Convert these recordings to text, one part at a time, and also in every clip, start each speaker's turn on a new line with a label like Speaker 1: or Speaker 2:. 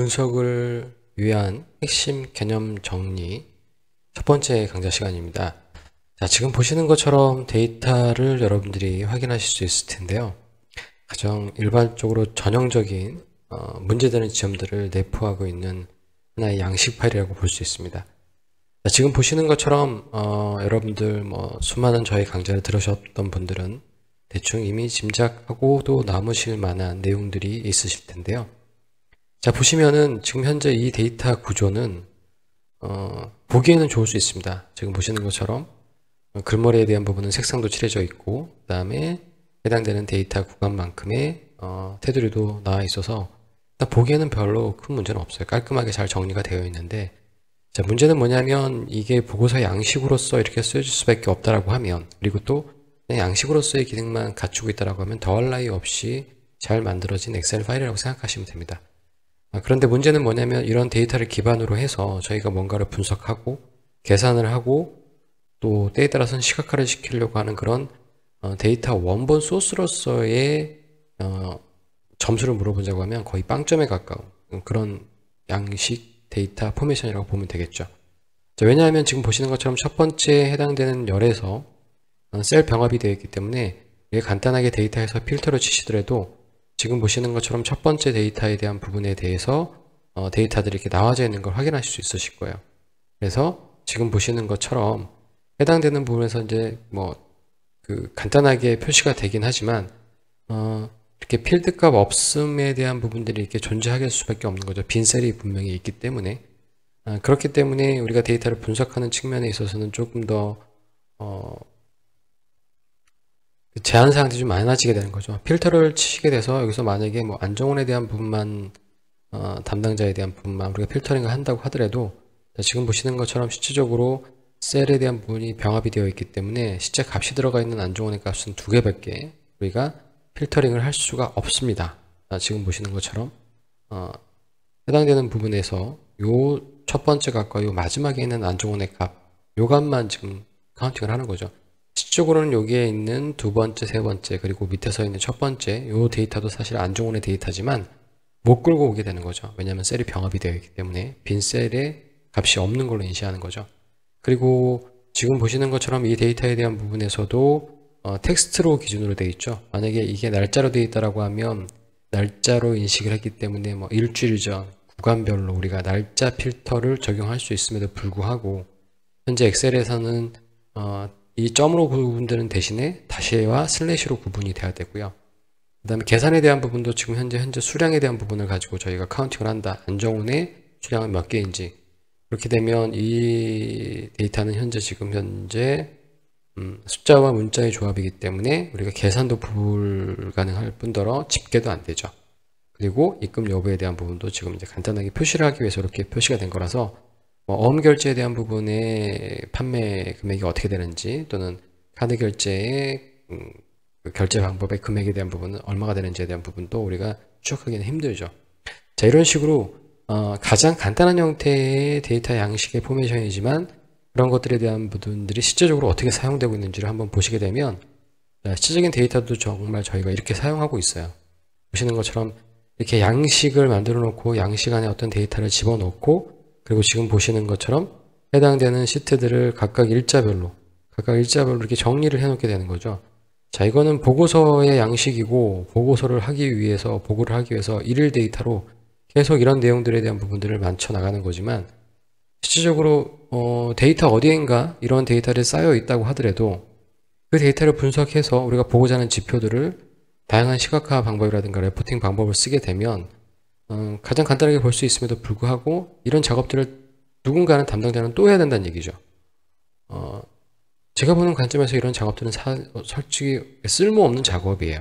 Speaker 1: 분석을 위한 핵심 개념 정리 첫 번째 강좌 시간입니다. 자, 지금 보시는 것처럼 데이터를 여러분들이 확인하실 수 있을 텐데요. 가장 일반적으로 전형적인 문제되는 지점들을 내포하고 있는 하나의 양식 파일이라고 볼 수 있습니다. 자, 지금 보시는 것처럼 여러분들 수많은 저희 강좌를 들으셨던 분들은 대충 이미 짐작하고도 남으실 만한 내용들이 있으실 텐데요. 자, 보시면은 지금 현재 이 데이터 구조는 보기에는 좋을 수 있습니다. 지금 보시는 것처럼 글머리에 대한 부분은 색상도 칠해져 있고, 그 다음에 해당되는 데이터 구간만큼의 테두리도 나와 있어서 보기에는 별로 큰 문제는 없어요. 깔끔하게 잘 정리가 되어 있는데, 자, 문제는 뭐냐면 이게 보고서 양식으로서 이렇게 쓰여질 수밖에 없다라고 하면, 그리고 또 양식으로서의 기능만 갖추고 있다라고 하면 더할 나위 없이 잘 만들어진 엑셀 파일이라고 생각하시면 됩니다. 그런데 문제는 뭐냐면 이런 데이터를 기반으로 해서 저희가 뭔가를 분석하고 계산을 하고 또 때에 따라서는 시각화를 시키려고 하는 그런 데이터 원본 소스로서의 점수를 물어보자고 하면 거의 빵점에 가까운 그런 양식 데이터 포메이션이라고 보면 되겠죠. 자, 왜냐하면 지금 보시는 것처럼 첫 번째 해당되는 열에서 셀 병합이 되어 있기 때문에 간단하게 데이터에서 필터를 치시더라도 지금 보시는 것처럼 첫 번째 데이터에 대한 부분에 대해서 데이터들이 이렇게 나와져 있는 걸 확인하실 수 있으실 거예요. 그래서 지금 보시는 것처럼 해당되는 부분에서 이제 간단하게 표시가 되긴 하지만 이렇게 필드값 없음에 대한 부분들이 이렇게 존재하게 할 수밖에 없는 거죠. 빈 셀이 분명히 있기 때문에. 그렇기 때문에 우리가 데이터를 분석하는 측면에 있어서는 조금 더 제한 사항들이 좀 많아지게 되는 거죠. 필터를 치시게 돼서 여기서 만약에 안정원에 대한 부분만 담당자에 대한 부분만 우리가 필터링을 한다고 하더라도 지금 보시는 것처럼 실질적으로 셀에 대한 부분이 병합이 되어 있기 때문에 실제 값이 들어가 있는 안정원의 값은 2개밖에 우리가 필터링을 할 수가 없습니다. 지금 보시는 것처럼 해당되는 부분에서 요 첫 번째 값과 요 마지막에 있는 안정원의 값, 요 값만 지금 카운팅을 하는 거죠. 실질적으로는 여기에 있는 두 번째, 세 번째, 그리고 밑에 서 있는 첫 번째 요 데이터도 사실 안정원의 데이터지만 못 끌고 오게 되는 거죠. 왜냐하면 셀이 병합이 되어 있기 때문에 빈 셀에 값이 없는 걸로 인식하는 거죠. 그리고 지금 보시는 것처럼 이 데이터에 대한 부분에서도 텍스트로 기준으로 되어 있죠. 만약에 이게 날짜로 되어 있다라고 하면 날짜로 인식을 했기 때문에 일주일 전 구간별로 우리가 날짜 필터를 적용할 수 있음에도 불구하고 현재 엑셀에서는 이 점으로 구분되는 대신에 다시와 슬래시로 구분이 돼야 되고요. 그 다음에 계산에 대한 부분도 지금 현재 수량에 대한 부분을 가지고 저희가 카운팅을 한다. 안정원의 수량은 몇 개인지. 그렇게 되면 이 데이터는 지금 현재 숫자와 문자의 조합이기 때문에 우리가 계산도 불가능할 뿐더러 집계도 안 되죠. 그리고 입금 여부에 대한 부분도 지금 이제 간단하게 표시를 하기 위해서 이렇게 표시가 된 거라서 어음 결제에 대한 부분의 판매 금액이 어떻게 되는지 또는 카드 결제의 결제 방법의 금액에 대한 부분은 얼마가 되는지에 대한 부분도 우리가 추적하기는 힘들죠. 자, 이런 식으로 가장 간단한 형태의 데이터 양식의 포메이션이지만 그런 것들에 대한 부분들이 실제적으로 어떻게 사용되고 있는지를 한번 보시게 되면 실질적인 데이터도 정말 저희가 이렇게 사용하고 있어요. 보시는 것처럼 이렇게 양식을 만들어 놓고 양식 안에 어떤 데이터를 집어넣고 그리고 지금 보시는 것처럼 해당되는 시트들을 각각 일자별로 이렇게 정리를 해 놓게 되는 거죠. 자, 이거는 보고서의 양식이고 보고를 하기 위해서 일일 데이터로 계속 이런 내용들에 대한 부분들을 만쳐 나가는 거지만 실질적으로 데이터 어디엔가 이런 데이터를 쌓여 있다고 하더라도 그 데이터를 분석해서 우리가 보고자 하는 지표들을 다양한 시각화 방법이라든가 레포팅 방법을 쓰게 되면 가장 간단하게 볼 수 있음에도 불구하고 이런 작업들을 누군가는 담당자는 또 해야 된다는 얘기죠. 제가 보는 관점에서 이런 작업들은 솔직히 쓸모없는 작업이에요.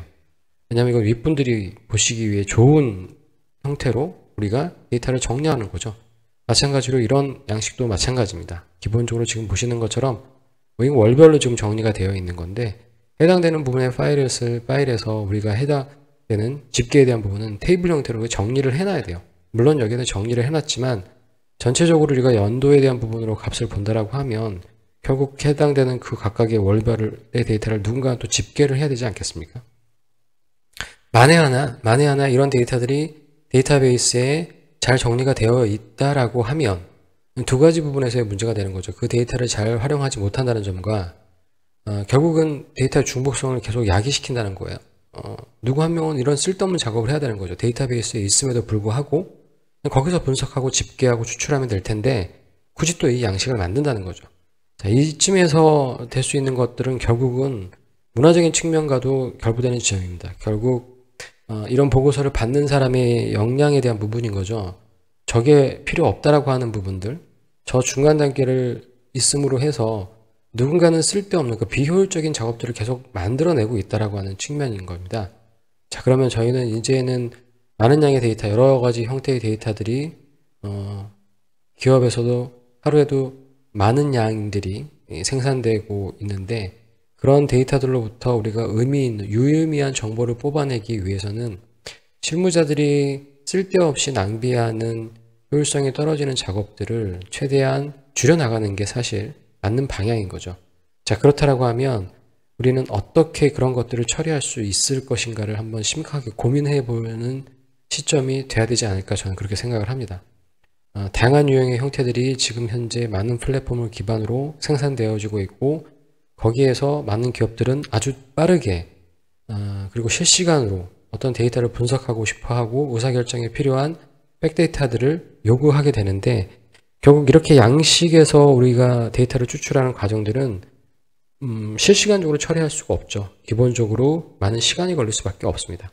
Speaker 1: 왜냐하면 이건 윗분들이 보시기 위해 좋은 형태로 우리가 데이터를 정리하는 거죠. 마찬가지로 이런 양식도 마찬가지입니다. 기본적으로 지금 보시는 것처럼 월별로 지금 정리가 되어 있는 건데 해당되는 부분의 파일에서 우리가 해당되는 집계에 대한 부분은 테이블 형태로 정리를 해놔야 돼요. 물론 여기는 정리를 해놨지만 전체적으로 우리가 연도에 대한 부분으로 값을 본다라고 하면 결국 해당되는 그 각각의 월별의 데이터를 누군가 또 집계를 해야 되지 않겠습니까? 만에 하나 이런 데이터들이 데이터베이스에 잘 정리가 되어 있다라고 하면 두 가지 부분에서의 문제가 되는 거죠. 그 데이터를 잘 활용하지 못한다는 점과 결국은 데이터의 중복성을 계속 야기시킨다는 거예요. 누구 한 명은 이런 쓸데없는 작업을 해야 되는 거죠. 데이터베이스에 있음에도 불구하고 거기서 분석하고 집계하고 추출하면 될 텐데 굳이 또 이 양식을 만든다는 거죠. 자, 이쯤에서 될 수 있는 것들은 결국은 문화적인 측면과도 결부되는 지점입니다. 결국 이런 보고서를 받는 사람의 역량에 대한 부분인 거죠. 저게 필요 없다라고 하는 부분들, 저 중간 단계를 있음으로 해서 누군가는 쓸데없는 그 비효율적인 작업들을 계속 만들어내고 있다라고 하는 측면인 겁니다. 자, 그러면 저희는 이제는 많은 양의 데이터, 여러 가지 형태의 데이터들이 기업에서도 하루에도 많은 양들이 생산되고 있는데 그런 데이터들로부터 우리가 의미 있는 유의미한 정보를 뽑아내기 위해서는 실무자들이 쓸데없이 낭비하는 효율성이 떨어지는 작업들을 최대한 줄여나가는 게 사실 맞는 방향인 거죠. 자, 그렇다라고 하면 우리는 어떻게 그런 것들을 처리할 수 있을 것인가를 한번 심각하게 고민해 보는 시점이 돼야 되지 않을까 저는 그렇게 생각을 합니다. 다양한 유형의 형태들이 지금 현재 많은 플랫폼을 기반으로 생산되어지고 있고 거기에서 많은 기업들은 아주 빠르게 그리고 실시간으로 어떤 데이터를 분석하고 싶어하고 의사결정에 필요한 백데이터들을 요구하게 되는데 결국 이렇게 양식에서 우리가 데이터를 추출하는 과정들은 실시간적으로 처리할 수가 없죠. 기본적으로 많은 시간이 걸릴 수밖에 없습니다.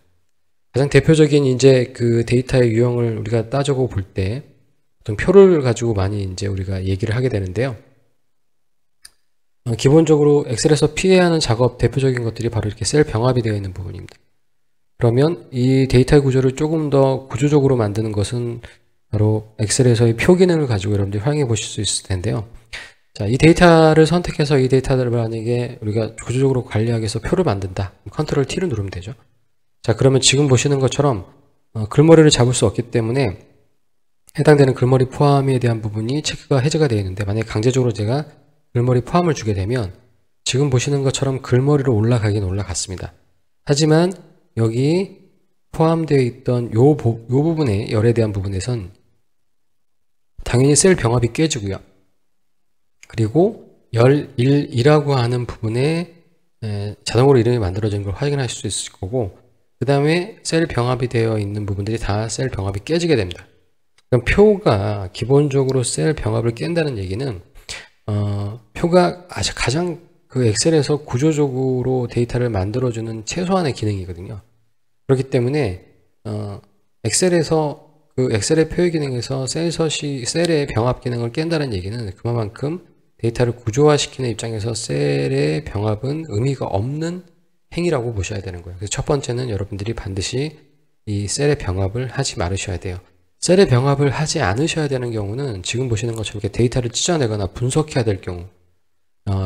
Speaker 1: 가장 대표적인 이제 그 데이터의 유형을 우리가 따져고 볼 때 어떤 표를 가지고 많이 이제 우리가 얘기를 하게 되는데요. 기본적으로 엑셀에서 피해야 하는 작업 대표적인 것들이 바로 이렇게 셀 병합이 되어 있는 부분입니다. 그러면 이 데이터의 구조를 조금 더 구조적으로 만드는 것은 바로 엑셀에서의 표 기능을 가지고 여러분들이 활용해 보실 수 있을 텐데요. 자, 이 데이터를 선택해서 이 데이터들을 만약에 우리가 구조적으로 관리하기 위해서 표를 만든다. 컨트롤 T를 누르면 되죠. 자, 그러면 지금 보시는 것처럼 글머리를 잡을 수 없기 때문에 해당되는 글머리 포함에 대한 부분이 체크가 해제가 되어 있는데 만약에 강제적으로 제가 글머리 포함을 주게 되면 지금 보시는 것처럼 글머리로 올라가긴 올라갔습니다. 하지만 여기 포함되어 있던 요 부분의 열에 대한 부분에선 당연히 셀 병합이 깨지고요. 그리고 열 1이라고 하는 부분에 자동으로 이름이 만들어진 걸 확인하실 수 있을 거고 그 다음에 셀 병합이 되어 있는 부분들이 다 셀 병합이 깨지게 됩니다. 그럼 표가 기본적으로 셀 병합을 깬다는 얘기는 표가 아주 가장 그 엑셀에서 구조적으로 데이터를 만들어주는 최소한의 기능이거든요. 그렇기 때문에 엑셀에서 그 엑셀의 표의 기능에서 셀의 병합 기능을 깬다는 얘기는 그만큼 데이터를 구조화시키는 입장에서 셀의 병합은 의미가 없는 행위라고 보셔야 되는 거예요. 그래서 첫 번째는 여러분들이 반드시 이 셀의 병합을 하지 말으셔야 돼요. 셀의 병합을 하지 않으셔야 되는 경우는 지금 보시는 것처럼 이렇게 데이터를 찢어내거나 분석해야 될 경우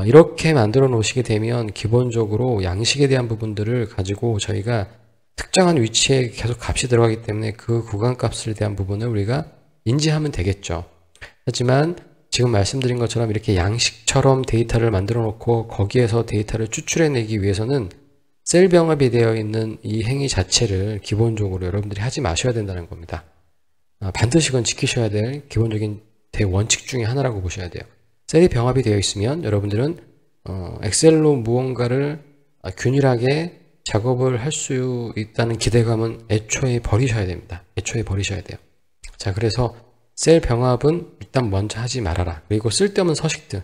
Speaker 1: 이렇게 만들어 놓으시게 되면 기본적으로 양식에 대한 부분들을 가지고 저희가 특정한 위치에 계속 값이 들어가기 때문에 그 구간 값에 대한 부분을 우리가 인지하면 되겠죠. 하지만 지금 말씀드린 것처럼 이렇게 양식처럼 데이터를 만들어 놓고 거기에서 데이터를 추출해내기 위해서는 셀 병합이 되어 있는 이 행위 자체를 기본적으로 여러분들이 하지 마셔야 된다는 겁니다. 반드시 그건 지키셔야 될 기본적인 대원칙 중에 하나라고 보셔야 돼요. 셀이 병합이 되어 있으면 여러분들은 엑셀로 무언가를 균일하게 작업을 할 수 있다는 기대감은 애초에 버리셔야 됩니다. 애초에 버리셔야 돼요. 자, 그래서 셀 병합은 일단 먼저 하지 말아라. 그리고 쓸데없는 서식들,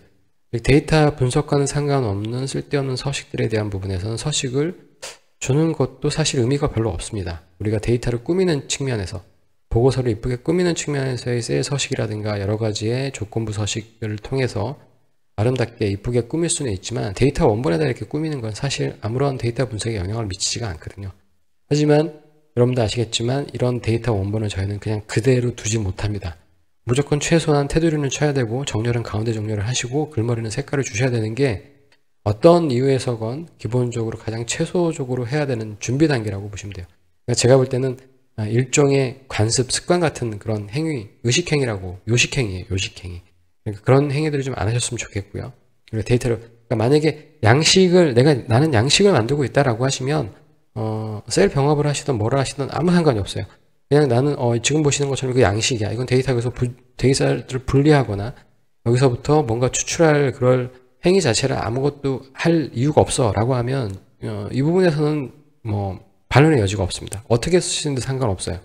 Speaker 1: 데이터 분석과는 상관없는 쓸데없는 서식들에 대한 부분에서는 서식을 주는 것도 사실 의미가 별로 없습니다. 우리가 데이터를 꾸미는 측면에서 보고서를 이쁘게 꾸미는 측면에서의 셀 서식이라든가 여러 가지의 조건부 서식을 통해서 아름답게 이쁘게 꾸밀 수는 있지만 데이터 원본에다 이렇게 꾸미는 건 사실 아무런 데이터 분석에 영향을 미치지가 않거든요. 하지만 여러분도 아시겠지만 이런 데이터 원본을 저희는 그냥 그대로 두지 못합니다. 무조건 최소한 테두리는 쳐야 되고 정렬은 가운데 정렬을 하시고 글머리는 색깔을 주셔야 되는 게 어떤 이유에서건 기본적으로 가장 최소적으로 해야 되는 준비 단계라고 보시면 돼요. 그러니까 제가 볼 때는 일종의 관습, 습관 같은 그런 행위, 의식행위라고, 요식행위예요, 요식행위. 그러니까 그런 행위들을 좀 안 하셨으면 좋겠고요. 그리고 데이터를, 그러니까 만약에 양식을, 나는 양식을 만들고 있다라고 하시면, 셀 병합을 하시든 뭐를 하시든 아무 상관이 없어요. 그냥 나는 지금 보시는 것처럼 그 양식이야. 이건 데이터에서 데이터를 분리하거나 여기서부터 뭔가 추출할 그럴 행위 자체를 아무것도 할 이유가 없어 라고 하면 이 부분에서는 뭐 반론의 여지가 없습니다. 어떻게 쓰시는데 상관없어요.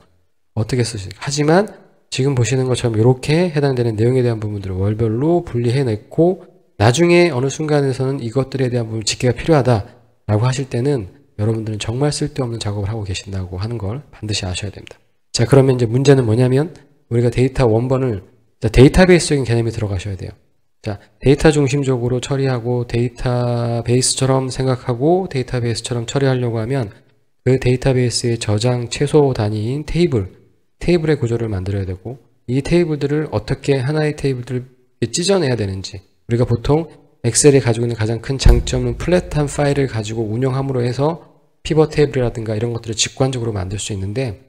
Speaker 1: 어떻게 쓰시는지. 하지만 지금 보시는 것처럼 이렇게 해당되는 내용에 대한 부분들을 월별로 분리해냈고 나중에 어느 순간에서는 이것들에 대한 부분 집계가 필요하다라고 하실 때는 여러분들은 정말 쓸데없는 작업을 하고 계신다고 하는 걸 반드시 아셔야 됩니다. 자, 그러면 이제 문제는 뭐냐면 우리가 데이터 원본을 데이터베이스적인 개념이 들어가셔야 돼요. 자, 데이터 중심적으로 처리하고 데이터베이스처럼 생각하고 데이터베이스처럼 처리하려고 하면 그 데이터베이스의 저장 최소 단위인 테이블의 구조를 만들어야 되고 이 테이블들을 어떻게 하나의 테이블들을 찢어내야 되는지 우리가 보통 엑셀이 가지고 있는 가장 큰 장점은 플랫한 파일을 가지고 운영함으로 해서 피벗 테이블이라든가 이런 것들을 직관적으로 만들 수 있는데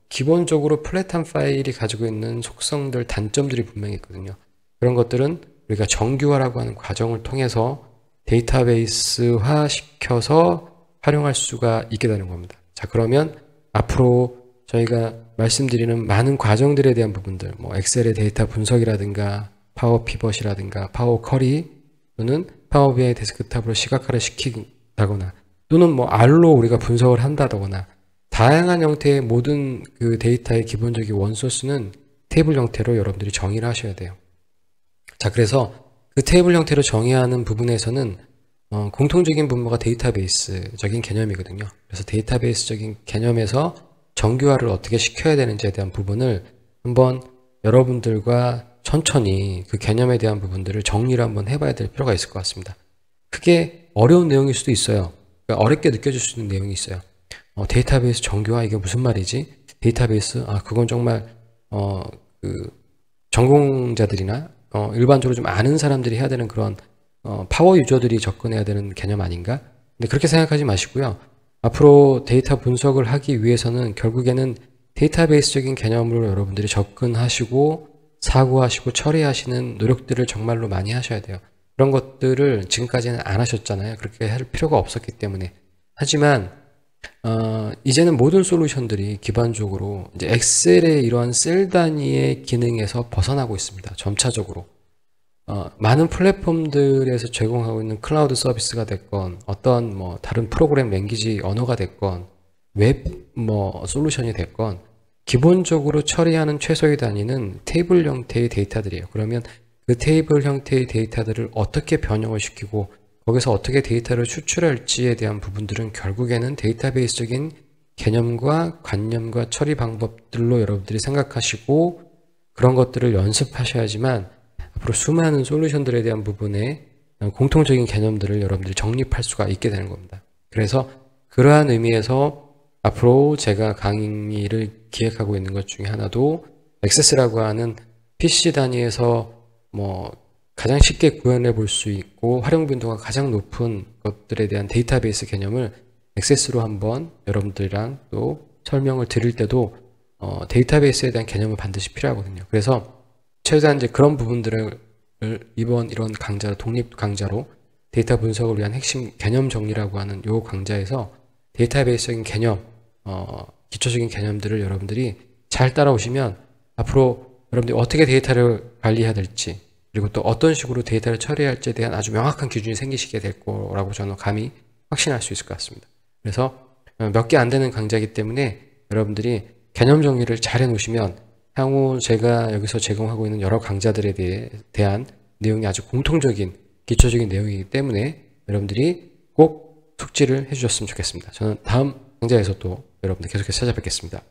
Speaker 1: 기본적으로 플랫한 파일이 가지고 있는 속성들, 단점들이 분명히 있거든요. 그런 것들은 우리가 정규화라고 하는 과정을 통해서 데이터베이스화 시켜서 활용할 수가 있게 되는 겁니다. 자, 그러면 앞으로 저희가 말씀드리는 많은 과정들에 대한 부분들, 뭐 엑셀의 데이터 분석이라든가 파워 피벗이라든가 파워 쿼리 또는 파워 BI 데스크탑으로 시각화를 시킨다거나 또는 뭐 R로 우리가 분석을 한다거나 다양한 형태의 모든 그 데이터의 기본적인 원소스는 테이블 형태로 여러분들이 정의를 하셔야 돼요. 자, 그래서 그 테이블 형태로 정의하는 부분에서는 공통적인 분모가 데이터베이스적인 개념이거든요. 그래서 데이터베이스적인 개념에서 정규화를 어떻게 시켜야 되는지에 대한 부분을 한번 여러분들과 천천히 그 개념에 대한 부분들을 정리를 한번 해봐야 될 필요가 있을 것 같습니다. 크게 어려운 내용일 수도 있어요. 그러니까 어렵게 느껴질 수 있는 내용이 있어요. 데이터베이스 정규화 이게 무슨 말이지? 데이터베이스 그건 정말 그 전공자들이나 일반적으로 좀 아는 사람들이 해야 되는 그런 파워 유저들이 접근해야 되는 개념 아닌가? 근데 그렇게 생각하지 마시고요. 앞으로 데이터 분석을 하기 위해서는 결국에는 데이터베이스적인 개념으로 여러분들이 접근하시고 사고하시고 처리하시는 노력들을 정말로 많이 하셔야 돼요. 그런 것들을 지금까지는 안 하셨잖아요. 그렇게 할 필요가 없었기 때문에. 하지만 이제는 모든 솔루션들이 기반적으로 이제 엑셀의 이러한 셀 단위의 기능에서 벗어나고 있습니다. 점차적으로. 많은 플랫폼들에서 제공하고 있는 클라우드 서비스가 됐건 어떤 뭐 다른 프로그램 랭귀지 언어가 됐건 웹 뭐 솔루션이 됐건 기본적으로 처리하는 최소의 단위는 테이블 형태의 데이터들이에요. 그러면 그 테이블 형태의 데이터들을 어떻게 변형을 시키고 거기서 어떻게 데이터를 추출할지에 대한 부분들은 결국에는 데이터베이스적인 개념과 관념과 처리 방법들로 여러분들이 생각하시고 그런 것들을 연습하셔야지만 앞으로 수많은 솔루션들에 대한 부분에 공통적인 개념들을 여러분들이 정립할 수가 있게 되는 겁니다. 그래서 그러한 의미에서 앞으로 제가 강의를 기획하고 있는 것 중에 하나도 액세스라고 하는 PC 단위에서 뭐 가장 쉽게 구현해 볼 수 있고 활용 빈도가 가장 높은 것들에 대한 데이터베이스 개념을 액세스로 한번 여러분들이랑 또 설명을 드릴 때도 데이터베이스에 대한 개념은 반드시 필요하거든요. 그래서 최소한 이제 그런 부분들을 이번 이런 강좌로 독립 강좌로 데이터 분석을 위한 핵심 개념 정리라고 하는 요 강좌에서 데이터베이스적인 개념, 기초적인 개념들을 여러분들이 잘 따라오시면 앞으로 여러분들이 어떻게 데이터를 관리해야 될지 그리고 또 어떤 식으로 데이터를 처리할지에 대한 아주 명확한 기준이 생기시게 될 거라고 저는 감히 확신할 수 있을 것 같습니다. 그래서 몇 개 안 되는 강좌이기 때문에 여러분들이 개념 정리를 잘 해놓으시면 향후 제가 여기서 제공하고 있는 여러 강좌들에 대한 내용이 아주 공통적인 기초적인 내용이기 때문에 여러분들이 꼭 숙지를 해주셨으면 좋겠습니다. 저는 다음 강좌에서 또 여러분들 계속해서 찾아뵙겠습니다.